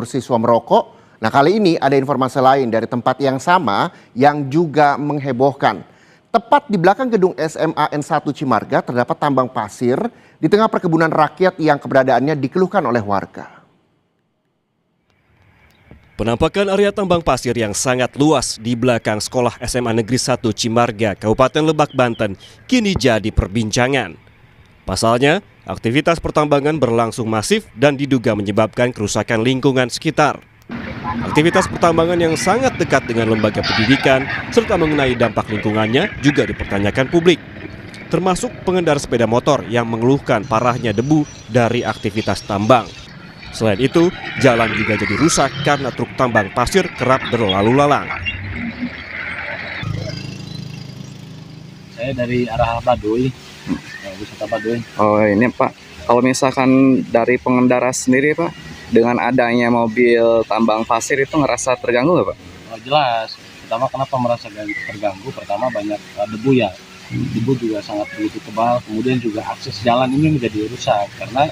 Siswa merokok. Nah, kali ini ada informasi lain dari tempat yang sama yang juga menghebohkan. Tepat di belakang gedung SMA N1 Cimarga terdapat tambang pasir di tengah perkebunan rakyat yang keberadaannya dikeluhkan oleh warga. Penampakan area tambang pasir yang sangat luas di belakang sekolah SMA Negeri 1 Cimarga, Kabupaten Lebak, Banten, kini jadi perbincangan. Pasalnya, aktivitas pertambangan berlangsung masif dan diduga menyebabkan kerusakan lingkungan sekitar. Aktivitas pertambangan yang sangat dekat dengan lembaga pendidikan serta mengenai dampak lingkungannya juga dipertanyakan publik. Termasuk pengendara sepeda motor yang mengeluhkan parahnya debu dari aktivitas tambang. Selain itu, jalan juga jadi rusak karena truk tambang pasir kerap berlalu lalang. Saya dari arah Baduy, wisata Baduy. Oh ini Pak, kalau misalkan dari pengendara sendiri Pak, dengan adanya mobil tambang pasir itu ngerasa terganggu nggak Pak? Oh, jelas, pertama kenapa merasa terganggu, pertama banyak debu ya. Debu juga sangat begitu tebal, kemudian juga akses jalan ini menjadi rusak karena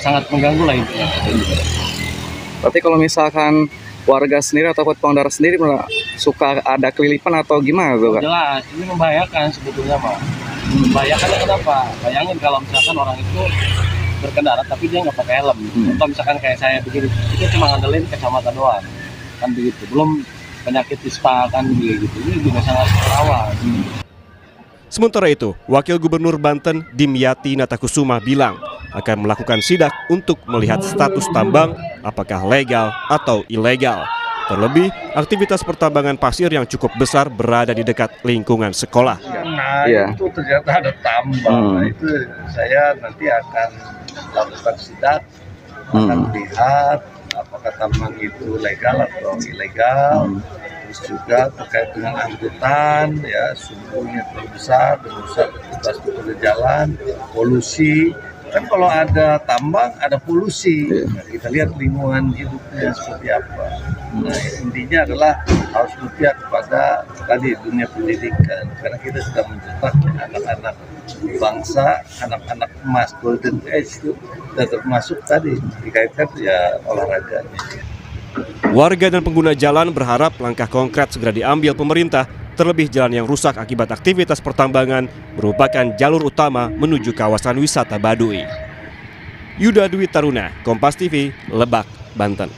sangat mengganggu lah intinya. Berarti kalau misalkan warga sendiri atau pengendara sendiri suka ada kelilipan atau gimana tuh Pak? Jelas, ini membahayakan sebetulnya Pak. Membahayakannya kenapa? Bayangin kalau misalkan orang itu berkendara tapi dia nggak pakai helm. Atau misalkan kayak saya begini, itu cuma ngandelin kacamata doang. Kan begitu. Belum penyakit ispa kan begitu. Ini juga sangat rawan. Sementara itu, Wakil Gubernur Banten Dimyati Natakusuma bilang akan melakukan sidak untuk melihat status tambang apakah legal atau ilegal. Terlebih, aktivitas pertambangan pasir yang cukup besar berada di dekat lingkungan sekolah. Nah, itu ternyata ada tambang. Nah, itu saya nanti akan lakukan sidak, akan lihat apakah tambang itu legal atau ilegal. Terus juga terkait dengan angkutan, ya sumbernya terlalu besar, merusak infrastruktur jalan, polusi. Kan kalau ada tambang, ada polusi. Nah, kita lihat lingkungan hidupnya seperti apa. Nah, intinya adalah harus berpihak kepada tadi dunia pendidikan. Karena kita sudah mencetak anak-anak bangsa, anak-anak emas, golden age itu, dan termasuk tadi dikaitkan ya olahraganya. Warga dan pengguna jalan berharap langkah konkret segera diambil pemerintah, terlebih jalan yang rusak akibat aktivitas pertambangan merupakan jalur utama menuju kawasan wisata Baduy. Yuda Dwi Taruna, Kompas TV, Lebak, Banten.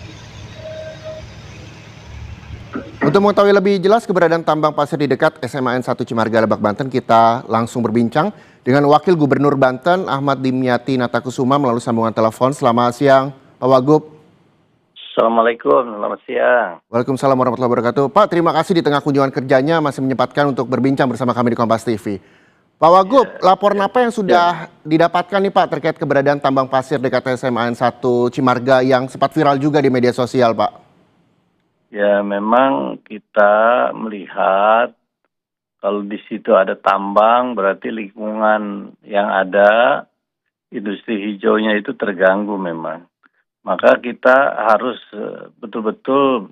Untuk mengetahui lebih jelas keberadaan tambang pasir di dekat SMA N1 Cimarga, Lebak, Banten, kita langsung berbincang dengan Wakil Gubernur Banten Ahmad Dimyati Natakusuma melalui sambungan telepon. Selamat siang, Pak Wagub. Assalamualaikum, selamat siang. Waalaikumsalam warahmatullahi wabarakatuh. Pak, terima kasih di tengah kunjungan kerjanya masih menyempatkan untuk berbincang bersama kami di Kompas TV. Pak Wagub, laporan apa yang sudah didapatkan nih Pak terkait keberadaan tambang pasir dekat SMA N1 Cimarga yang sempat viral juga di media sosial Pak? Ya memang kita melihat kalau di situ ada tambang berarti lingkungan yang ada industri hijaunya itu terganggu memang. Maka kita harus betul-betul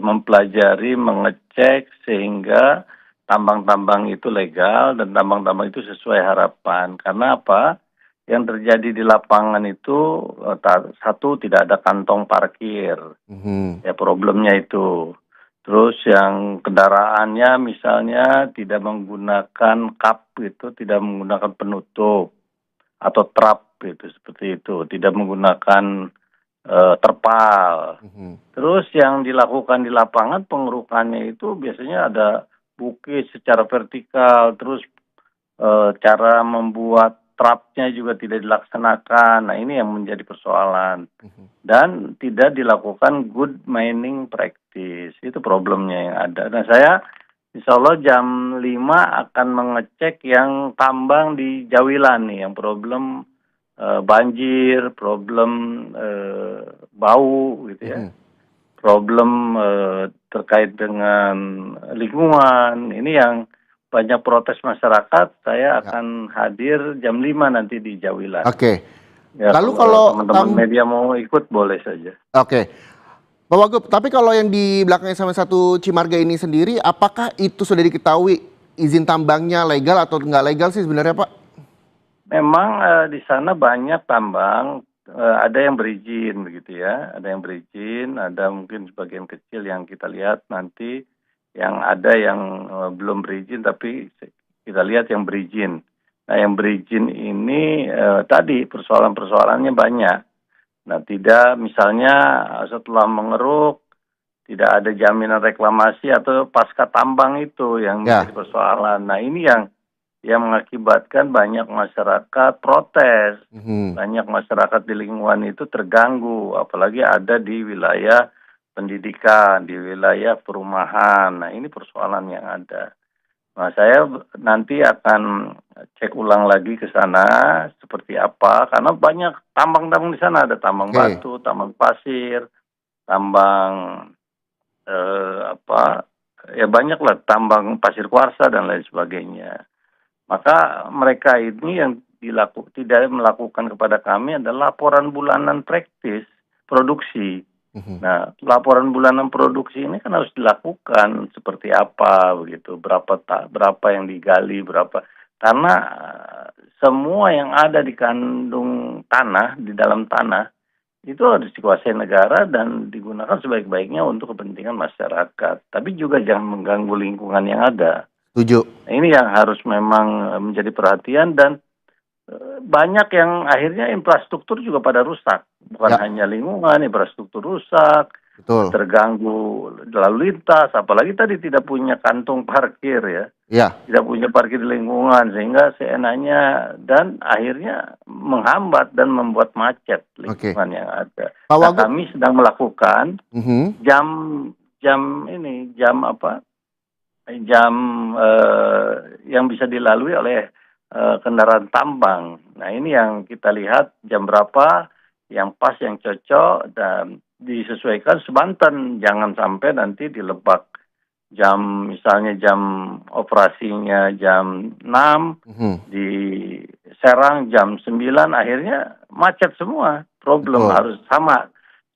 mempelajari, mengecek sehingga tambang-tambang itu legal dan tambang-tambang itu sesuai harapan. Karena apa? Yang terjadi di lapangan itu satu tidak ada kantong parkir. Ya problemnya itu. Terus yang kendaraannya misalnya tidak menggunakan kap itu, tidak menggunakan penutup atau trap itu seperti itu, tidak menggunakan terpal. Terus yang dilakukan di lapangan pengerukannya itu biasanya ada bukit secara vertikal, terus cara membuat trapnya juga tidak dilaksanakan. Nah ini yang menjadi persoalan. Dan tidak dilakukan good mining practice. Itu problemnya yang ada. Nah saya insya Allah jam 5 akan mengecek yang tambang di Jawilan nih, yang problem banjir, problem bau gitu ya, problem terkait dengan lingkungan. Ini yang banyak protes masyarakat. Saya akan hadir jam 5 nanti di Jawilan. Oke. Ya, Lalu kalau teman-teman media mau ikut boleh saja. Oke. Pak Wagub, tapi kalau yang di belakang SMA 1 Cimarga ini sendiri, apakah itu sudah diketahui izin tambangnya legal atau nggak legal sih sebenarnya Pak? Memang di sana banyak tambang ada yang berizin begitu ya, ada yang berizin, ada mungkin sebagian kecil yang kita lihat nanti, yang ada yang belum berizin tapi kita lihat yang berizin. Nah yang berizin ini tadi persoalannya banyak. Nah tidak misalnya setelah mengeruk tidak ada jaminan reklamasi atau pasca tambang itu yang Ya. menjadi persoalan. Nah ini yang mengakibatkan banyak masyarakat protes, Mhm. banyak masyarakat di lingkungan itu terganggu, apalagi ada di wilayah pendidikan, di wilayah perumahan. Nah ini persoalan yang ada. Nah saya nanti akan cek ulang lagi ke sana seperti apa, karena banyak tambang-tambang di sana, ada tambang Oke. batu, tambang pasir, tambang apa ya banyaklah tambang pasir kuarsa dan lain sebagainya. Maka mereka ini yang tidak melakukan kepada kami adalah laporan bulanan praktis produksi. Mhm. Nah, laporan bulanan produksi ini kan harus dilakukan seperti apa begitu, berapa yang digali, berapa karena semua yang ada di kandung tanah, di dalam tanah itu harus dikuasai negara dan digunakan sebaik-baiknya untuk kepentingan masyarakat. Tapi juga jangan mengganggu lingkungan yang ada. Setuju. Nah, ini yang harus memang menjadi perhatian dan banyak yang akhirnya infrastruktur juga pada rusak. Bukan Ya. hanya lingkungan, infrastruktur rusak, Betul. terganggu lalu lintas, apalagi tadi tidak punya kantung parkir ya. Ya. Tidak punya parkir di lingkungan sehingga seenaknya dan akhirnya menghambat dan membuat macet Oke. lingkungan yang ada. Pak Nah, Wagub. kami sedang melakukan Mhm. jam jam apa? Jam yang bisa dilalui oleh kendaraan tambang. Nah, ini yang kita lihat jam berapa yang pas, yang cocok dan disesuaikan sebanten. Jangan sampai nanti di Lebak misalnya jam operasinya jam 6, Mhm. di Serang jam 9, akhirnya macet semua. Problem Betul. harus sama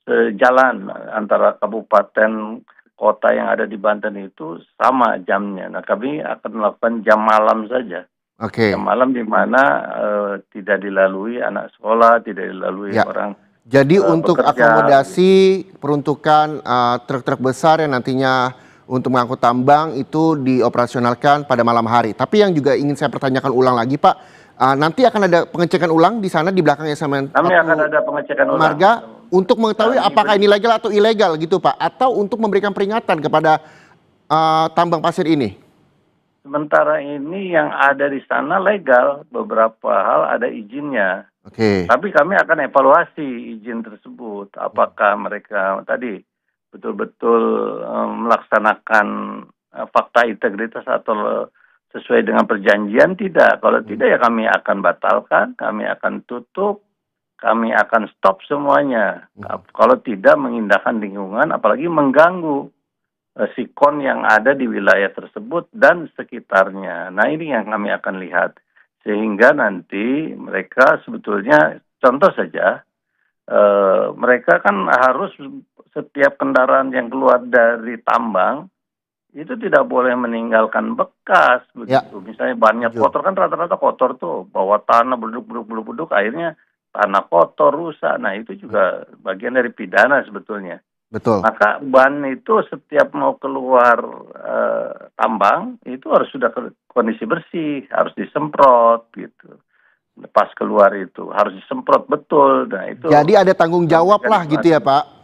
sejalan antara kabupaten kota yang ada di Banten itu sama jamnya. Nah, kami akan melakukan jam malam saja. Oke. Jam malam di mana tidak dilalui anak sekolah, tidak dilalui Ya. orang Jadi untuk bekerja. akomodasi peruntukan truk-truk besar yang nantinya untuk mengangkut tambang itu dioperasionalkan pada malam hari. Tapi yang juga ingin saya pertanyakan ulang lagi, Pak, nanti akan ada pengecekan ulang di sana di belakang SMN Kami 1 akan ada pengecekan ulang. Marga untuk mengetahui Kami apakah ini legal atau ilegal gitu, Pak, atau untuk memberikan peringatan kepada tambang pasir ini. Sementara ini yang ada di sana legal, beberapa hal ada izinnya. Oke. Tapi kami akan evaluasi izin tersebut. Apakah mereka tadi betul-betul melaksanakan fakta integritas atau sesuai dengan perjanjian tidak. Kalau tidak ya kami akan batalkan, kami akan tutup, kami akan stop semuanya. Kalau tidak mengindahkan lingkungan, apalagi mengganggu sikon yang ada di wilayah tersebut dan sekitarnya. Nah ini yang kami akan lihat. Sehingga nanti mereka sebetulnya, contoh saja, mereka kan harus setiap kendaraan yang keluar dari tambang, itu tidak boleh meninggalkan bekas begitu. Misalnya bannya kotor kan rata-rata kotor tuh, bawa tanah beduk, akhirnya tanah kotor rusak. Nah itu juga bagian dari pidana sebetulnya. Betul. Maka ban itu setiap mau keluar tambang itu harus sudah kondisi bersih, harus disemprot gitu. Pas keluar itu harus disemprot betul. Nah itu. Jadi ada tanggung jawab lah gitu ya, Pak.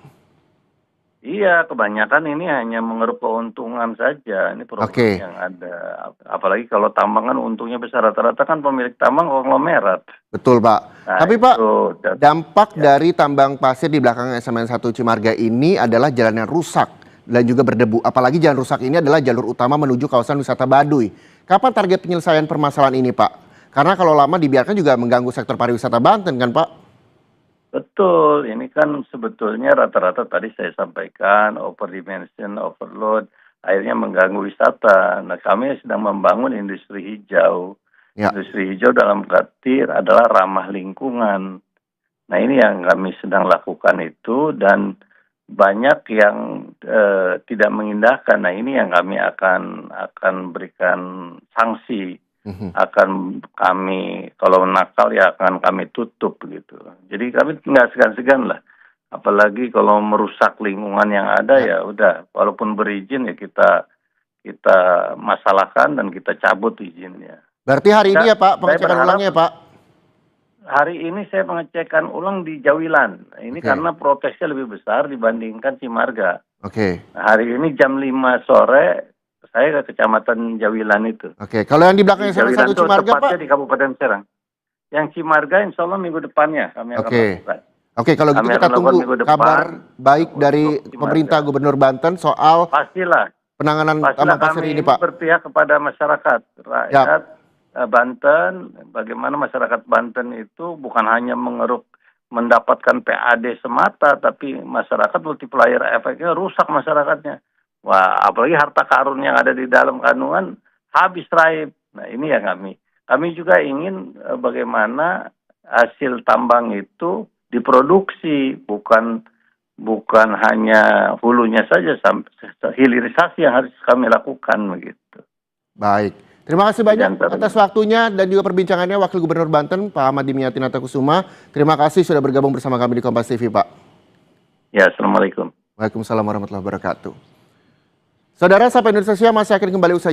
Iya, kebanyakan ini hanya mengeruk keuntungan saja. Ini problem yang ada. Apalagi kalau tambang kan untungnya besar, rata-rata kan pemilik tambang konglomerat. Betul, Pak. Nah, tapi Pak, dampak ya. dari tambang pasir di belakang SMN 1 Cimarga ini adalah jalan yang rusak dan juga berdebu. Apalagi jalan rusak ini adalah jalur utama menuju kawasan wisata Baduy. Kapan target penyelesaian permasalahan ini, Pak? Karena kalau lama dibiarkan juga mengganggu sektor pariwisata Banten kan, Pak? Betul, ini kan sebetulnya rata-rata tadi saya sampaikan overdimension, overload, akhirnya mengganggu wisata. Nah kami sedang membangun industri hijau. Ya. Industri hijau dalam arti adalah ramah lingkungan. Nah ini yang kami sedang lakukan itu dan banyak yang tidak mengindahkan. Nah ini yang kami akan berikan sanksi. akan kami, kalau nakal ya akan kami tutup gitu. Jadi kami nggak segan-segan lah. Apalagi kalau merusak lingkungan yang ada ya udah, walaupun berizin ya kita masalahkan dan kita cabut izinnya. Berarti hari ini ya Pak, Saya pengecekan berharap ulangnya ya Pak? hari ini saya pengecekan ulang di Jawilan. Ini Oke. karena protesnya lebih besar dibandingkan Cimarga. Oke. Nah, hari ini jam 5 sore saya ke Kecamatan Jawilan itu. Oke, kalau yang di belakang Di SMA Jawilan 1 itu Cimarga Pak? tepatnya di Kabupaten Serang. Yang Cimarga insya Allah minggu depannya kami akan Oke. lakukan. Oke, kalau gitu Kami kita akan tunggu lakukan minggu depan kabar baik dari untuk Cimarga. pemerintah Gubernur Banten soal Pastilah penanganan tambang pasir kami ini Pak. berpihak kepada masyarakat rakyat Banten. Bagaimana masyarakat Banten itu bukan hanya mendapatkan PAD semata, tapi masyarakat multiplier efeknya rusak masyarakatnya. Wah, apalagi harta karun yang ada di dalam kandungan habis raib. Nah, ini yang kami juga ingin bagaimana hasil tambang itu diproduksi, bukan hanya hulunya saja, sampai hilirisasi yang harus kami lakukan begitu. Baik. Terima kasih banyak Jangan atas waktunya dan juga perbincangannya Wakil Gubernur Banten Pak Ahmad Dimyati Natakusuma. Terima kasih sudah bergabung bersama kami di Kompas TV Pak. Ya, Assalamualaikum. Waalaikumsalam warahmatullahi wabarakatuh. Saudara, Sapa Indonesia masih akan kembali usai